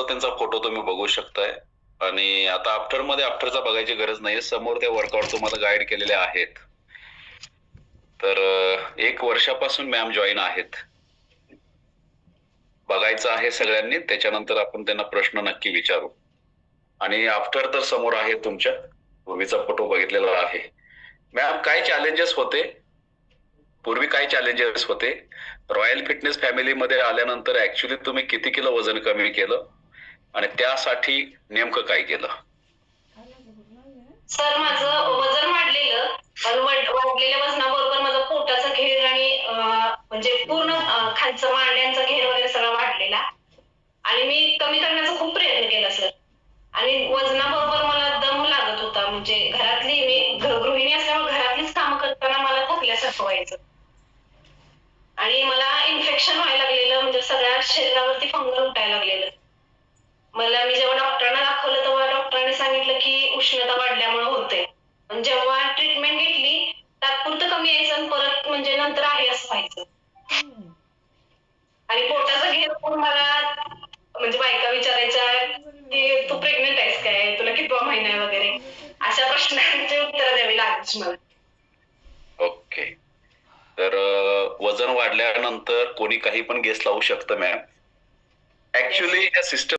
त्यांचा फोटो तुम्ही बघू शकताय आणि आता आफ्टरचा बघायची गरज नाही. समोर त्या वर्कआउट तुम्हाला गाईड केलेले आहेत. तर 1 वर्षापासून मॅम जॉईन आहेत. बघायचं आहे सगळ्यांनी, त्याच्यानंतर आपण त्यांना प्रश्न नक्की विचारू. आणि आफ्टर तर समोर आहे, तुमच्या पूर्वीचा फोटो बघितलेला आहे. मॅम काय चॅलेंजेस होते? पूर्वी काय चॅलेंजेस होते? रॉयल फिटनेस फॅमिलीमध्ये आल्यानंतर ऍक्च्युली तुम्ही किती किलो वजन कमी केलं आणि त्यासाठी नेमकं काय केलं? सर माझं वजन वाढलेलं, पण वाढलेल्या वजनाबरोबर माझा पोटाचा घेर आणि म्हणजे पूर्ण खालचं मांड्यांचा घेर वगैरे सगळा वाढलेला आणि मी कमी करण्याचा खूप प्रयत्न केला सर. आणि वजनाबरोबर मला दम लागत होता, म्हणजे घरातली मी गृहिणी असल्यामुळे घरातलीच कामं करताना मला थकल्यासारखं व्हायचं आणि मला इन्फेक्शन व्हायला लागलेलं, म्हणजे सगळ्या शरीरावरती फंगल उठायला लागलेलं. मी जेव्हा डॉक्टरांना दाखवलं तेव्हा डॉक्टरांनी सांगितलं की उष्णता वाढल्यामुळे होते. पण जेव्हा ट्रीटमेंट घेतली तात्पुरतं कमी यायचं आणि परत म्हणजे नंतर आहे असं व्हायचं. आणि पोटाचा घेर पण मला म्हणजे बायका विचारायच्या की तू प्रेग्नेंट आहेस काय, तुला कितवा महिना आहे वगैरे, अशा प्रश्नांची उत्तर द्यावी लागायची मला. ओके. तर वजन वाढल्यानंतर कोणी काही पण गेस लावू शकतं मॅम. ऍक्च्युली या सिस्टम